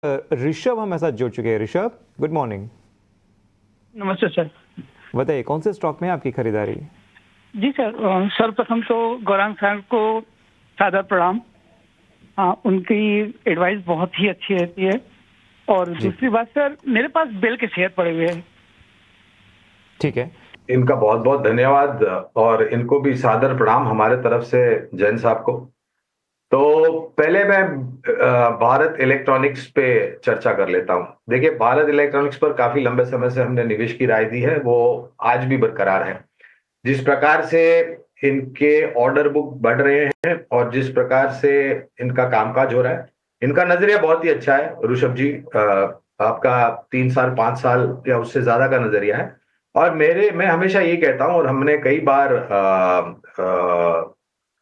ऋषभ हमारे साथ जुड़ चुके हैं। Rishabh, good morning. नमस्ते सर। बताइए कौन से स्टॉक में आपकी खरीदारी? जी सर, सर्वप्रथम तो गौरांग साहब को सादर प्रणाम। उनकी एडवाइस बहुत ही अच्छी रहती है। और जी, दूसरी बात सर, मेरे पास बेल के शेयर पड़े हुए हैं। ठीक है। इनका बहुत बहुत धन्यवाद और इनको भी सादर प्रणाम हमारे तरफ से जैन साहब को। तो पहले मैं भारत इलेक्ट्रॉनिक्स पे चर्चा कर लेता हूं। देखिए, भारत इलेक्ट्रॉनिक्स पर काफी लंबे समय से हमने निवेश की राय दी है, वो आज भी बरकरार है। जिस प्रकार से इनके ऑर्डर बुक बढ़ रहे हैं और जिस प्रकार से इनका कामकाज हो रहा है, इनका नजरिया बहुत ही अच्छा है। ऋषभ जी, आपका 3 साल 5 साल या उससे ज्यादा का नजरिया है। और मैं हमेशा ये कहता हूं, और हमने कई बार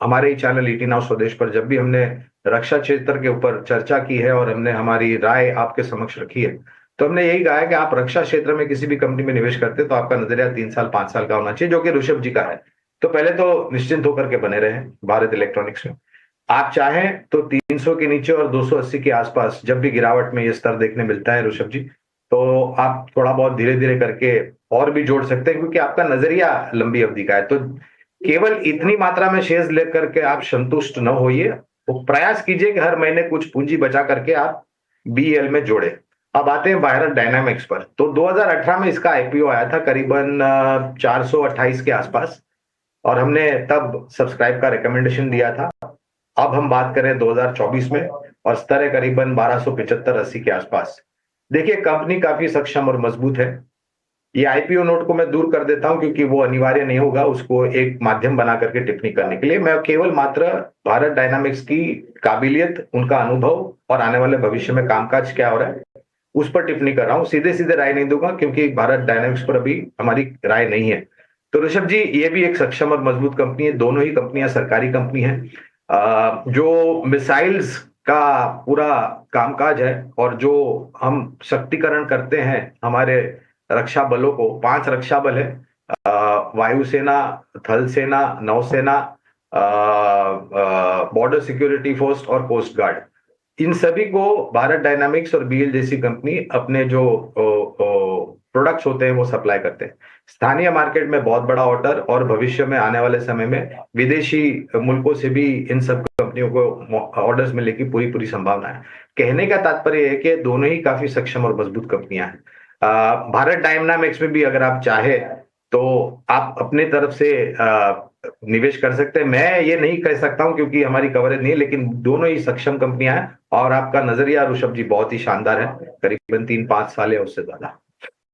हमारे ही चैनल ईटी नाउ स्वदेश पर जब भी हमने रक्षा क्षेत्र के ऊपर चर्चा की है और हमने हमारी राय आपके समक्ष रखी है, तो हमने यही कहा है कि आप रक्षा क्षेत्र में किसी भी कंपनी में निवेश करते हैं तो आपका नजरिया 3 साल 5 साल का होना चाहिए, जो कि ऋषभ जी का है। तो पहले तो निश्चिंत होकर के बने रहे भारत इलेक्ट्रॉनिक्स में। आप चाहें तो 300 के नीचे और 280 के आसपास जब भी गिरावट में ये स्तर देखने मिलता है ऋषभ जी, तो आप थोड़ा बहुत धीरे धीरे करके और भी जोड़ सकते हैं, क्योंकि आपका नजरिया लंबी अवधि का है। तो केवल इतनी मात्रा में शेयर्स लेकर के आप संतुष्ट न होइए, तो प्रयास कीजिए कि हर महीने कुछ पूंजी बचा करके आप बीएल में जोड़े। अब आते हैं भारत डायनामिक्स पर। तो 2018 में इसका आईपीओ आया था करीबन 428 के आसपास, और हमने तब सब्सक्राइब का रिकमेंडेशन दिया था। अब हम बात करें 2024 में, और स्तर है करीबन 1275-80 के आसपास। देखिए, कंपनी काफी सक्षम और मजबूत है। ये आईपीओ नोट को मैं दूर कर देता हूं, क्योंकि वो अनिवार्य नहीं होगा, उसको एक माध्यम बना करके टिप्पणी करने के लिए। मैं केवल मात्र भारत डायनामिक्स की काबिलियत, उनका अनुभव और आने वाले भविष्य में कामकाज क्या हो रहा है उस पर टिप्पणी कर रहा हूं। सीधे सीधे राय नहीं दूंगा, क्योंकि भारत डायनामिक्स पर अभी हमारी राय नहीं है। तो ऋषभ जी, ये भी एक सक्षम और मजबूत कंपनी है। दोनों ही कंपनियां सरकारी कंपनी है। जो मिसाइल्स का पूरा कामकाज है और जो हम शक्तिकरण करते हैं हमारे रक्षा बलों को, 5 रक्षा बल है, वायुसेना, थल सेना, नौसेना, बॉर्डर सिक्योरिटी फोर्स और कोस्ट गार्ड। इन सभी को भारत डायनामिक्स और बीएल जैसी कंपनी अपने जो प्रोडक्ट्स होते हैं वो सप्लाई करते हैं। स्थानीय मार्केट में बहुत बड़ा ऑर्डर, और भविष्य में आने वाले समय में विदेशी मुल्कों से भी इन सब कंपनियों को ऑर्डर्स मिलने की पूरी पूरी संभावना है। कहने का तात्पर्य है कि दोनों ही काफी सक्षम और मजबूत कंपनियां हैं। भारत डायनामिक्स में भी अगर आप चाहे तो आप अपने तरफ से निवेश कर सकते हैं। मैं ये नहीं कह सकता हूं क्योंकि हमारी कवरेज नहीं है, लेकिन दोनों ही सक्षम कंपनियां हैं और आपका नजरिया ऋषभ जी बहुत ही शानदार है, करीबन 3-5 साल या उससे ज्यादा।